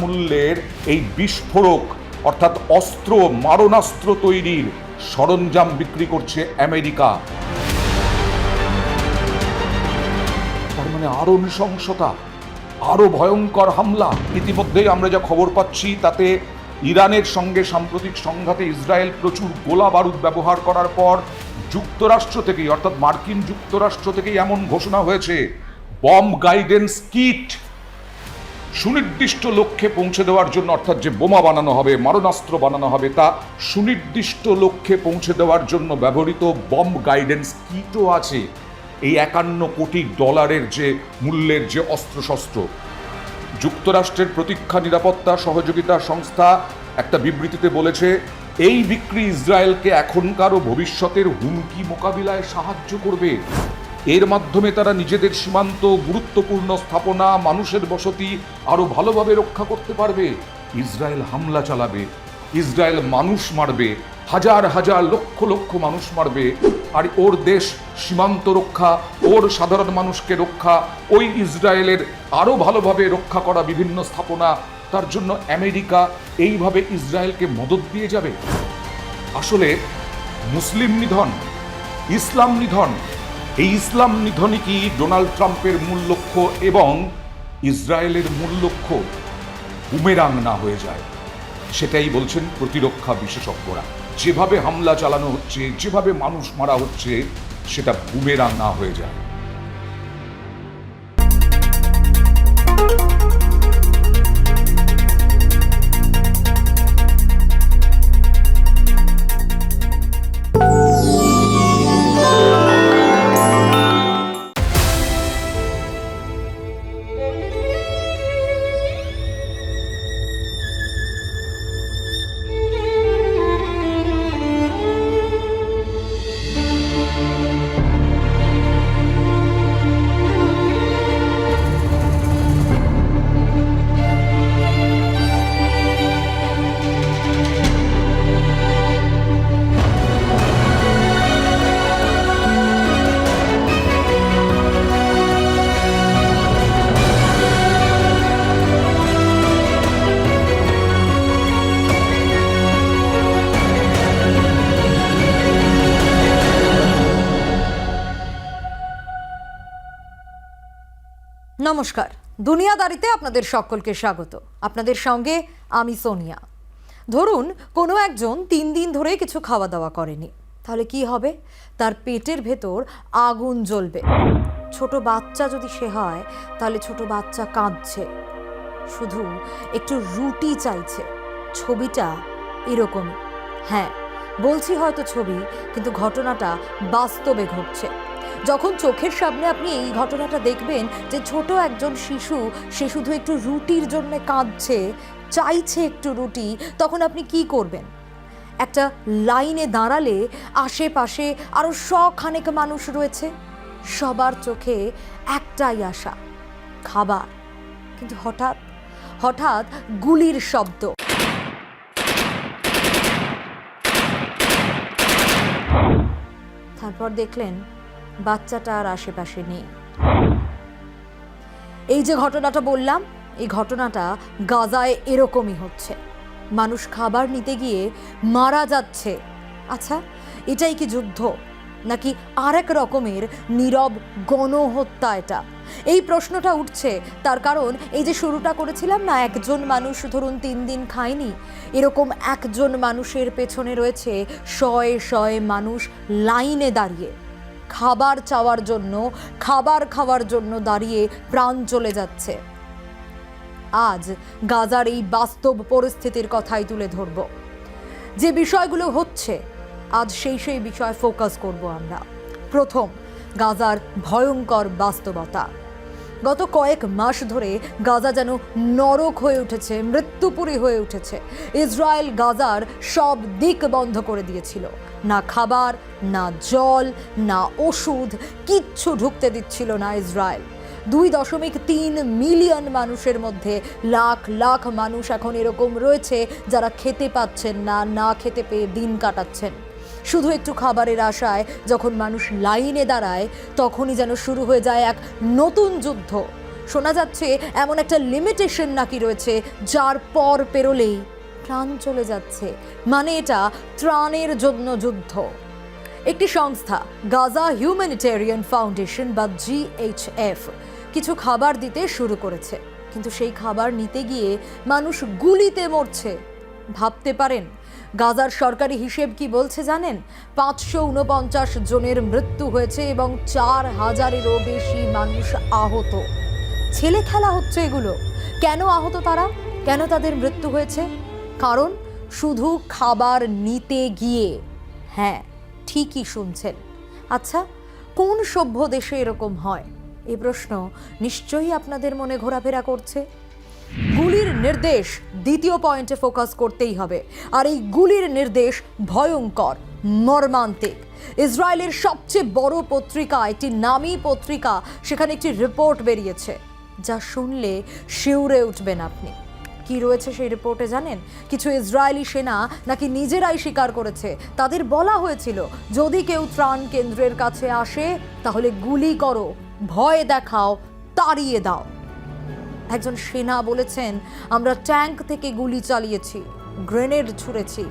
মূল্যের এই বিস্ফোরক অর্থাৎ অস্ত্র, মারণাস্ত্র তৈরির সরঞ্জাম বিক্রি করছে আমেরিকা। তার মানে আরো নৃশংসতা, আরো ভয়ঙ্কর হামলা। ইতিমধ্যেই আমরা যা খবর পাচ্ছি তাতে ইরানের সঙ্গে সাম্প্রতিক সংঘাতে ইসরায়েল প্রচুর গোলা বারুদ ব্যবহার করার পর যুক্তরাষ্ট্র থেকেই, অর্থাৎ মার্কিন যুক্তরাষ্ট্র থেকেই এমন ঘোষণা হয়েছে, বম্ব গাইডেন্স কিট সুনির্দিষ্ট লক্ষ্যে পৌঁছে দেওয়ার জন্য, অর্থাৎ যে বোমা বানানো হবে, মারণাস্ত্র বানানো হবে, তা সুনির্দিষ্ট লক্ষ্যে পৌঁছে দেওয়ার জন্য ব্যবহৃত বম্ব গাইডেন্স কিটও আছে এই $51 কোটি যে মূল্যের যে অস্ত্রশস্ত্র। যুক্তরাষ্ট্রের প্রতীক্ষা নিরাপত্তা সহযোগিতা সংস্থা একটা বিবৃতিতে বলেছে, এই বিক্রি ইসরায়েলকে এখনকার ও ভবিষ্যতের হুমকি মোকাবিলায় সাহায্য করবে। এর মাধ্যমে তারা নিজেদের সীমান্ত, গুরুত্বপূর্ণ স্থাপনা, মানুষের বসতি আরো ভালোভাবে রক্ষা করতে পারবে। ইসরায়েল হামলা চালাবে, ইসরায়েল মানুষ মারবে, হাজার হাজার লক্ষ লক্ষ মানুষ মারবে, আর ওর দেশ সীমান্ত রক্ষা, ওর সাধারণ মানুষকে রক্ষা, ওই ইসরায়েলের আরো ভালোভাবে রক্ষা করা বিভিন্ন স্থাপনা, তার জন্য আমেরিকা এইভাবে ইসরায়েলকে মদত দিয়ে যাবে। আসলে মুসলিম নিধন, ইসলাম নিধন, এই ইসলাম নিধনই কি ডোনাল্ড ট্রাম্পের মূল লক্ষ্য এবং ইসরায়েলের মূল লক্ষ্য বুমেরাং না হয়ে যায়? সেটাই বলছেন প্রতিরক্ষা বিশেষজ্ঞরা। যেভাবে হামলা চালানো হচ্ছে, যেভাবে মানুষ মারা হচ্ছে, সেটা বুমেরাং না হয়ে যায়। নমস্কার, দুনিয়াদারিতে আপনাদের সকলকে স্বাগত। আপনাদের সঙ্গে আমি সোনিয়া। ধরুন কোনো একজন 3 দিন ধরে কিছু খাওয়া দাওয়া করেনি, তাহলে কি হবে? তার পেটের ভেতর আগুন জ্বলবে। ছোট বাচ্চা যদি সে হয়, তাহলে ছোট বাচ্চা কাঁদছে, শুধু একটু রুটি চাইছে। ছবিটা এরকমই। হ্যাঁ, বলছি হয়তো ছবি, কিন্তু ঘটনাটা বাস্তবে ঘটছে। যখন চোখের সামনে আপনি এই ঘটনাটা দেখবেন যে ছোট একজন শিশু, সে শুধু একটু রুটির জন্য কাঁদছে, চাইছে একটু রুটি, তখন আপনি কি করবেন? একটা লাইনে দাঁড়ালে আশেপাশে আরো শখানেক মানুষ রয়েছে, সবার চোখে একটাই আশা, খাবার। কিন্তু হঠাৎ হঠাৎ গুলির শব্দ। তারপর দেখলেন বাচ্চাটা আর আশেপাশে নেই। এই যে ঘটনাটা বললাম, এই ঘটনাটা গাজায় এরকমই হচ্ছে। মানুষ খাবার নিতে গিয়ে মারা যাচ্ছে। আচ্ছা, এটাই কি যুদ্ধ, নাকি আরেক রকমের নীরব গণহত্যা এটা? এই প্রশ্নটা উঠছে তার কারণ এই যে শুরুটা করেছিলাম না, একজন মানুষ ধরুন 3 দিন খায়নি, এরকম একজন মানুষের পেছনে রয়েছে শয়ে শয়ে মানুষ লাইনে দাঁড়িয়ে খাবার চাওয়ার জন্য, খাবার খাওয়ার জন্য দাঁড়িয়ে প্রাণ চলে যাচ্ছে। আজ গাজার এই বাস্তব পরিস্থিতির কথাই তুলে ধরব। যে বিষয়গুলো হচ্ছে আজ সেই বিষয়ে ফোকাস করব আমরা। প্রথম, গাজার ভয়ঙ্কর বাস্তবতা। গত কয়েক মাস ধরে গাজা যেন নরক হয়ে উঠেছে, মৃত্যুপুরী হয়ে উঠেছে। ইসরায়েল গাজার সব দিক বন্ধ করে দিয়েছিল। না খাবার, না জল, না ওষুধ, কিচ্ছু ঢুকতে দিচ্ছিল না ইসরায়েল। 2.3 মিলিয়ন মানুষের মধ্যে লাখ লাখ মানুষ এখন এরকম রয়েছে যারা খেতে পাচ্ছেন না, না খেতে পেয়ে দিন কাটাচ্ছেন। শুধু একটু খাবারের আশায় যখন মানুষ লাইনে দাঁড়ায়, তখনই যেন শুরু হয়ে যায় এক নতুন যুদ্ধ। শোনা যাচ্ছে এমন একটা লিমিটেশন নাকি রয়েছে যার পর পেরোলেই প্রাণ চলে যাচ্ছে। মানে এটা ত্রাণের জন্য যুদ্ধ। একটি সংস্থা, গাজা হিউম্যানিটেরিয়ান ফাউন্ডেশন বা GHF, কিছু খাবার দিতে শুরু করেছে, কিন্তু সেই খাবার নিতে গিয়ে মানুষ গুলিতে মরছে। ভাবতে পারেন গাজার সরকারি হিসেব কি বলছে জানেন? 549 জনের মৃত্যু হয়েছে এবং 4000-এরও বেশি মানুষ আহত। ছেলে খেলা হচ্ছে এগুলো। কেন আহত তারা? কেন তাদের মৃত্যু হয়েছে? কারণ শুধু খাবার নিতে গিয়ে। হ্যাঁ, ঠিকই শুনছেন। আচ্ছা, কোন সভ্য দেশে এরকম হয়? এই প্রশ্ন নিশ্চয়ই আপনাদের মনে ঘোরাফেরা করছে। গুলির নির্দেশ দ্বিতীয় পয়েন্টে ফোকাস করতেই হবে। আর এই গুলির নির্দেশ ভয়ঙ্কর, মর্মান্তিক। ইসরায়েলের সবচেয়ে বড় পত্রিকা, একটি নামী পত্রিকা, সেখানে একটি রিপোর্ট বেরিয়েছে যা শুনলে শিউরে উঠবেন আপনি। কি রয়েছে সেই রিপোর্টে জানেন? কিছু ইসরায়েলি সেনা নাকি নিজেরাই স্বীকার করেছে, তাদের বলা হয়েছিল যদি কেউ ত্রাণ কেন্দ্রের কাছে আসে তাহলে গুলি করো, ভয় দেখাও, তাড়িয়ে দাও। একজন সেনা বলেছেন, আমরা ট্যাঙ্ক থেকে গুলি চালিয়েছি, গ্রেনেড ছুঁড়েছি,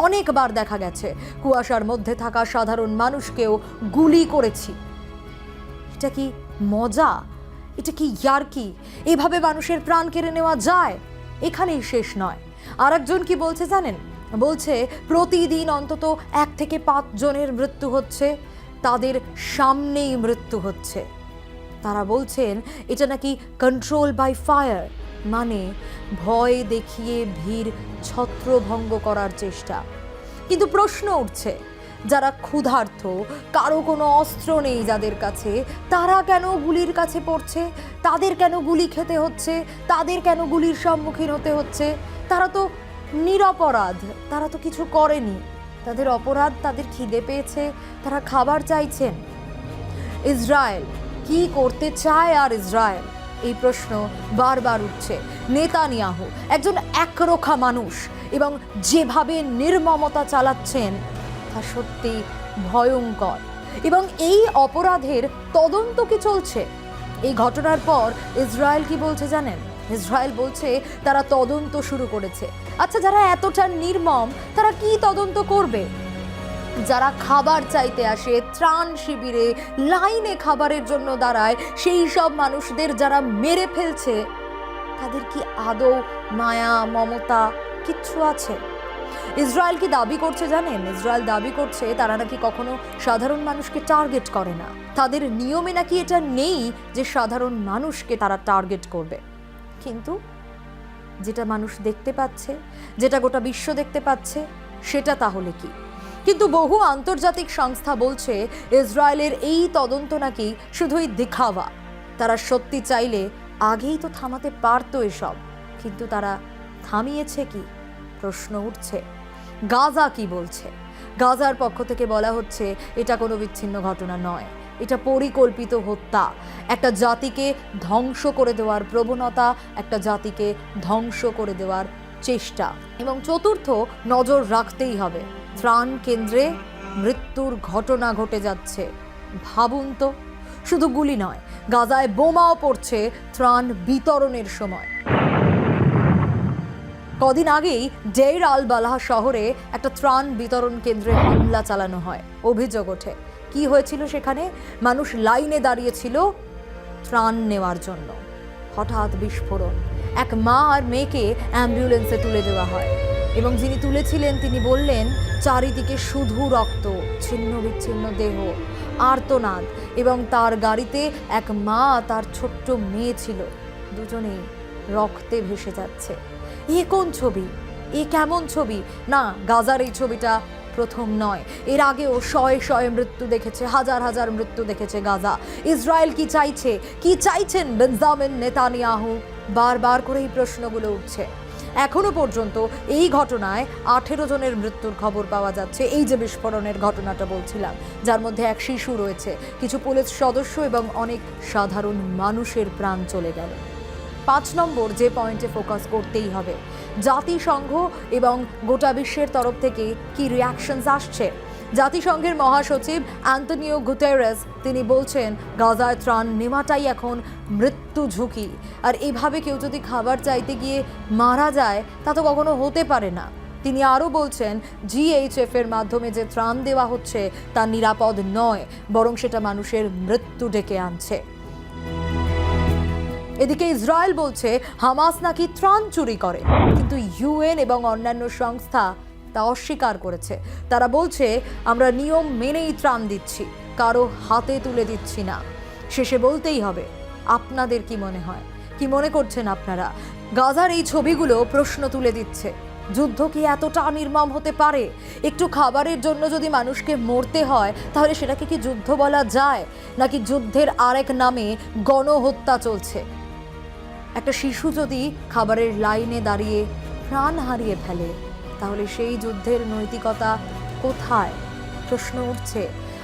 অনেকবার দেখা গেছে কুয়াশার মধ্যে থাকা সাধারণ মানুষকেও গুলি করেছি। এটা কি মজা? এটা কি ইয়ার্কি? এভাবে মানুষের প্রাণ কেড়ে নেওয়া যায়? এখানেই শেষ নয়। আর একজন কি বলছে জানেন? বলছে প্রতিদিন অন্তত 1 থেকে 5 জনের মৃত্যু হচ্ছে, তাদের সামনেই মৃত্যু হচ্ছে। তারা বলছেন এটা নাকি কন্ট্রোল বাই ফায়ার, মানে ভয় দেখিয়ে ভিড় ছত্রভঙ্গ করার চেষ্টা। কিন্তু প্রশ্ন উঠছে, যারা ক্ষুধার্ত, কারো কোনো অস্ত্র নেই যাদের কাছে, তারা কেন গুলির কাছে পড়ছে? তাদের কেন গুলি খেতে হচ্ছে? তাদের কেন গুলির সম্মুখীন হতে হচ্ছে? তারা তো নিরপরাধ, তারা তো কিছু করেনি। তাদের অপরাধ, তাদের খিদে পেয়েছে, তারা খাবার চাইছেন। ইসরায়েল কি করতে চায়? আর ইসরায়েল, এই প্রশ্ন বারবার উঠছে। নেতানিয়াহু একজন একরোখা মানুষ এবং যেভাবে নির্মমতা চালাচ্ছেন তা সত্যি ভয়ঙ্কর। এবং এই অপরাধের তদন্ত কি চলছে? এই ঘটনার পর ইসরায়েল কি বলছে জানেন? ইসরায়েল বলছে তারা তদন্ত শুরু করেছে। আচ্ছা, যারা এতটা নির্মম, তারা কি তদন্ত করবে? যারা খাবার চাইতে আসে, ত্রাণ শিবিরে লাইনে খাবারের জন্য দাঁড়ায়, সেই সব মানুষদের যারা মেরে ফেলছে, তাদের কি আদৌ মায়া, মমতা কিচ্ছু আছে? ইসরায়েল কি দাবি করছে জানেন? ইসরায়েল দাবি করছে তারা নাকি কখনো সাধারণ মানুষকে টার্গেট করে না। তাদের নিয়মে নাকি এটা নেই যে সাধারণ মানুষকে তারা টার্গেট করবে। কিন্তু যেটা মানুষ দেখতে পাচ্ছে, যেটা গোটা বিশ্ব দেখতে পাচ্ছে, সেটা তাহলে কি? কিন্তু বহু আন্তর্জাতিক সংস্থা বলছে ইসরায়েলের এই তদন্ত নাকি শুধুই দেখাওয়া। তারা সত্যি চাইলে আগেই তো থামাতে পারতো এসব, কিন্তু তারা থামিয়েছে কি? প্রশ্ন উঠছে। গাজা কি বলছে? গাজার পক্ষ থেকে বলা হচ্ছে এটা কোনো বিচ্ছিন্ন ঘটনা নয়, এটা পরিকল্পিত হত্যা, একটা জাতিকে ধ্বংস করে দেওয়ার প্রবণতা, একটা জাতিকে ধ্বংস করে দেওয়ার চেষ্টা। এবং চতুর্থ, নজর রাখতেই হবে, ত্রাণ কেন্দ্রে মৃত্যুর ঘটনা ঘটে যাচ্ছে। ভাবুন তো, শুধু গুলি নয়, গাজায় বোমাও পড়ছে ত্রাণ বিতরণের সময়। কদিন আগেই ডের আল বালাহ শহরে একটা ত্রাণ বিতরণ কেন্দ্রে হামলা চালানো হয়, অভিযোগ ওঠে। কি হয়েছিল সেখানে? মানুষ লাইনে দাঁড়িয়েছিল ত্রাণ নেওয়ার জন্য। হঠাৎ বিস্ফোরণ, এক মা আর মেয়েকে অ্যাম্বুলেন্সে তুলে দেওয়া হয় এবং যিনি তুলেছিলেন তিনি বললেন চারিদিকে শুধু রক্ত, ছিন্ন বিচ্ছিন্ন দেহ, আর্তনাদ, এবং তার গাড়িতে এক মা তার ছোট্ট মেয়ে ছিল, দুজনেই রক্তে ভেসে যাচ্ছে। এ কোন ছবি? এ কেমন ছবি? না, গাজার এই ছবিটা প্রথম নয়, এর আগেও শয়ে শয়ে মৃত্যু দেখেছে, হাজার হাজার মৃত্যু দেখেছে গাজা। ইসরায়েল কি চাইছে? কি চাইছেন বেঞ্জামিন নেতানিয়াহু? বারবার করে এই প্রশ্নগুলো উঠছে। এখনো পর্যন্ত এই ঘটনায় 18 জনের মৃত্যুর খবর পাওয়া যাচ্ছে। এই যে বিস্ফোরণের ঘটনাটা বলছিলাম, যার মধ্যে এক শিশু রয়েছে, কিছু পুলিশ সদস্য এবং অনেক সাধারণ মানুষের প্রাণ চলে গেল। 5 নম্বর যে পয়েন্টে ফোকাস করতেই হবে, জাতিসংঘ এবং গোটা বিশ্বের তরফ থেকে কি রিয়াকশনস আসছে। জাতিসংঘের মহাসচিব অ্যান্টনিও গুতেরেস তিনি বলছেন গাজায় ত্রাণ নেওয়াটাই এখন মৃত্যু ঝুঁকি, আর এভাবে কেউ যদি খাবার চাইতে গিয়ে মারা যায় তা তো কখনো হতে পারে না। তিনি আরও বলছেন GHF এর মাধ্যমে যে ত্রাণ দেওয়া হচ্ছে তা নিরাপদ নয়, বরং সেটা মানুষের মৃত্যু ডেকে আনছে। এদিকে ইসরায়েল বলছে হামাস নাকি ত্রাণ চুরি করে, কিন্তু UN এবং অন্যান্য সংস্থা তা অস্বীকার করেছে। তারা বলছে আমরা নিয়ম মেনেই ত্রাণ দিচ্ছি, কারো হাতে তুলে দিচ্ছি না। শেষে বলতেই হবে, আপনাদের কি মনে হয়? কি মনে করছেন আপনারা? গাজার এই ছবিগুলো প্রশ্ন তুলে দিচ্ছে, যুদ্ধ কি এতটা নির্মম হতে পারে? একটু খাবারের জন্য যদি মানুষকে মরতে হয় তাহলে সেটাকে কি যুদ্ধ বলা যায়? নাকি যুদ্ধের আরেক নামে গণহত্যা চলছে? একটা শিশু যদি খাবারের লাইনে দাঁড়িয়ে প্রাণ হারিয়ে ফেলে তাহলে সেই যুদ্ধের নৈতিকতা কোথায়? প্রশ্ন উঠছে।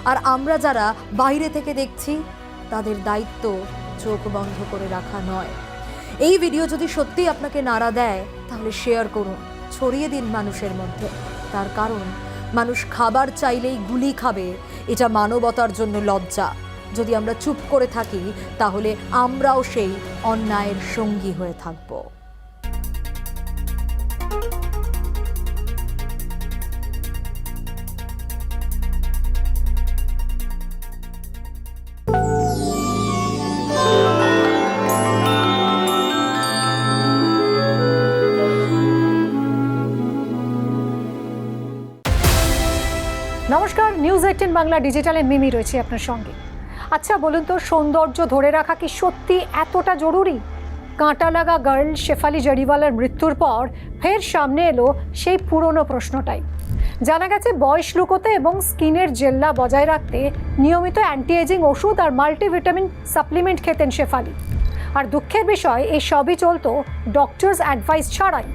আর আমরা যারা বাইরে থেকে দেখছি তাদের দায়িত্ব চোখ বন্ধ করে রাখা নয়। এই ভিডিও যদি সত্যি আপনাকে নাড়া দেয় তাহলে শেয়ার করুন, ছড়িয়ে দিন মানুষের মধ্যে। তার কারণ মানুষ খাবার চাইলেই গুলি খাবে, এটা মানবতার জন্য লজ্জা। যদি আমরা চুপ করে থাকি তাহলে আমরাও সেই অন্যায়ের সঙ্গী হয়ে থাকব। নমস্কার, নিউজ 18 বাংলা ডিজিটালে মিমি রয়েছে আপনার সঙ্গে। আচ্ছা বলুন তো, সৌন্দর্য ধরে রাখা কি সত্যি এতটা জরুরি? কাঁটা লাগা গার্ল শেফালি জারিওয়ালার মৃত্যুর পর ফের সামনে এলো সেই পুরনো প্রশ্নটাই। জানা গেছে বয়স লুকোতে এবং স্কিনের জেল্লা বজায় রাখতে নিয়মিত অ্যান্টি এজিং ওষুধ আর মাল্টিভিটামিন সাপ্লিমেন্ট খেতেন শেফালি। আর দুঃখের বিষয়, এই সবই চলতো ডক্টরস অ্যাডভাইস ছাড়াই।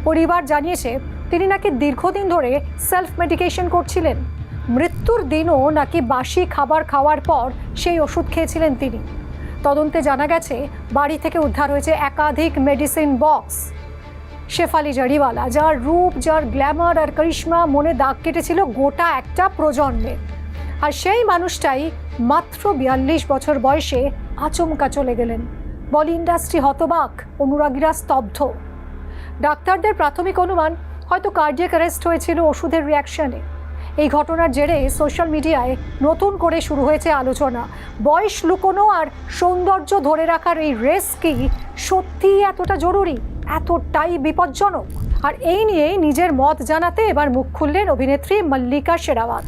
পরিবার জানিয়েছে তিনি নাকি দীর্ঘদিন ধরে সেলফ মেডিকেশন করছিলেন। মৃত্যুর দিনও নাকি বাসি খাবার খাওয়ার পর সেই ওষুধ খেয়েছিলেন তিনি। তদন্তে জানা গেছে বাড়ি থেকে উদ্ধার হয়েছে একাধিক মেডিসিন বক্স। শেফালি জারিওয়ালা, যার রূপ, যার গ্ল্যামার আর করিশ্মা মনে দাগ কেটেছিল গোটা একটা প্রজন্মে, আর সেই মানুষটাই মাত্র 42 বছর বয়সে আচমকা চলে গেলেন। বলি ইন্ডাস্ট্রি হতবাক, অনুরাগীরা স্তব্ধ। ডাক্তারদের প্রাথমিক অনুমান হয়তো কার্ডিয়াক অ্যারেস্ট হয়েছিল ওষুধের রিয়াকশনে। এই ঘটনার জেরে সোশ্যাল মিডিয়ায় নতুন করে শুরু হয়েছে আলোচনা। বয়স লুকোনো আর সৌন্দর্য ধরে রাখার এই রেস কি সত্যিই এতটা জরুরি? এতটাই বিপজ্জনক? আর এই নিয়েই নিজের মত জানাতে এবার মুখ খুললেন অভিনেত্রী মল্লিকা শেরাওয়াত,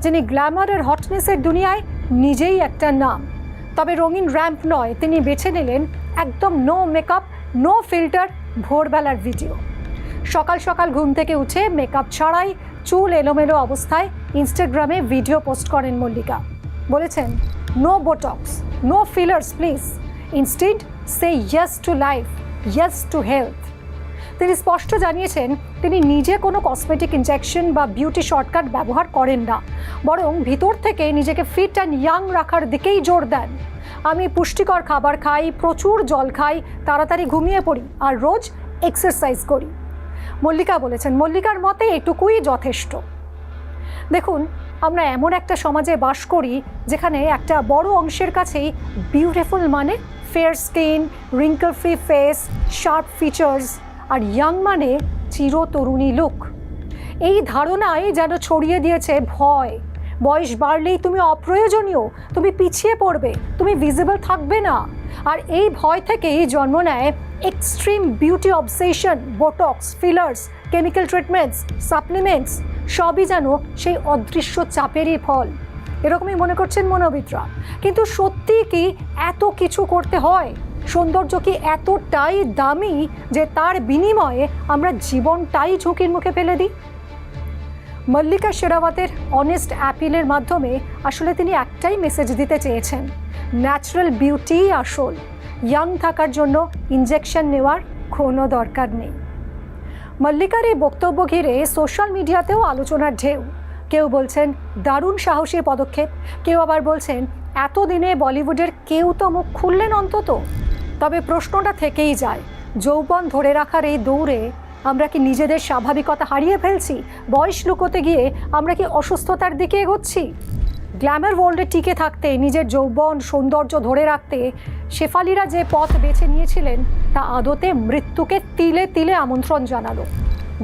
যিনি গ্ল্যামারের হটনেসের দুনিয়ায় নিজেই একটা নাম। তবে রঙিন র্যাম্প নয়, তিনি বেছে নিলেন একদম নো মেকআপ, নো ফিল্টার ভোরবেলার ভিডিও। সকাল সকাল ঘুম থেকে উঠে মেকআপ ছাড়াই চুল এলোমেলো অবস্থায় ইনস্টাগ্রামে ভিডিও পোস্ট করেন মল্লিকা। বলেছেন, no botox, no fillers please, instead say yes to life, yes to health. তিনি স্পষ্ট জানিয়েছেন তিনি নিজে কোনো কসমেটিক ইনজেকশন বা বিউটি শর্টকাট ব্যবহার করেন না, বরং ভিতর থেকে নিজেকে ফিট অ্যান্ড ইয়াং রাখার দিকেই জোর দেন। আমি পুষ্টিকর খাবার খাই, প্রচুর জল খাই, তাড়াতাড়ি ঘুমিয়ে পড়ি আর রোজ এক্সারসাইজ করি। মল্লিকা বলেছেন, মল্লিকার মতে এটুকুই যথেষ্ট। দেখুন, আমরা এমন একটা সমাজে বাস করি যেখানে একটা বড় অংশের কাছেই বিউটিফুল মানে fair skin, wrinkle free face, sharp features, আর ইয়াং মানে চিরতরুণী লুক। এই ধারণাই যেন ছড়িয়ে দিয়েছে ভয়। বয়স বাড়লেই তুমি অপ্রয়োজনীয়, তুমি পিছিয়ে পড়বে, তুমি ভিজিবল থাকবে না। আর এই ভয় থেকেই জন্ম নেয় extreme beauty obsession, botox, fillers, chemical treatments, supplements, সবই যেন সেই অদৃশ্য চাপেরই ফল। এরকমই মনে করছেন মনোবিদরা। কিন্তু সত্যি কি এত কিছু করতে হয়? সৌন্দর্য কি এতটাই দামি যে তার বিনিময়ে আমরা জীবনটাই ঝুঁকির মুখে ফেলে দিই? মল্লিকা শেরাওয়াতের অনেস্ট অ্যাপিলের মাধ্যমে আসলে তিনি একটাই মেসেজ দিতে চেয়েছেন, ন্যাচারাল বিউটি আসল, ইয়াং থাকার জন্য ইনজেকশন নেওয়ার কোনো দরকার নেই। মল্লিকার এই বক্তব্য ঘিরে সোশ্যাল মিডিয়াতেও আলোচনার ঢেউ। কেউ বলছেন দারুণ সাহসী পদক্ষেপ, কেউ আবার বলছেন এতদিনে বলিউডের কেউ তো মুখ খুললেন অন্তত। তবে প্রশ্নটা থেকেই যায়, যৌবন ধরে রাখার এই দৌড়ে আমরা কি নিজেদের স্বাভাবিকতা হারিয়ে ফেলছি? বয়স লুকোতে গিয়ে আমরা কি অসুস্থতার দিকে এগোচ্ছি? গ্ল্যামার ওয়ার্ল্ডে টিকে থাকতে, নিজের যৌবন সৌন্দর্য ধরে রাখতে শেফালিরা যে পথ বেছে নিয়েছিলেন তা আদতে মৃত্যুকে তিলে তিলে আমন্ত্রণ জানালো।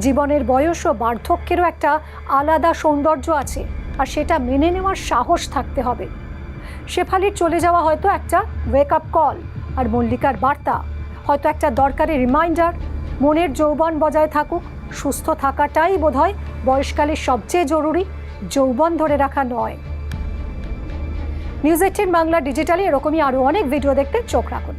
জীবনের বয়স ও বার্ধক্যেরও একটা আলাদা সৌন্দর্য আছে, আর সেটা মেনে নেওয়ার সাহস থাকতে হবে। শেফালির চলে যাওয়া হয়তো একটা ওয়েক আপ কল, আর মল্লিকার বার্তা হয়তো একটা দরকারি রিমাইন্ডার। মনের যৌবন বজায় থাকুক, সুস্থ থাকাটাই বোধহয় বয়সকালে সবচেয়ে জরুরি, যৌবন ধরে রাখা নয়। নিউজ 18 বাংলা ডিজিটালে এরকমই আরও অনেক ভিডিও দেখতে চোখ রাখুন।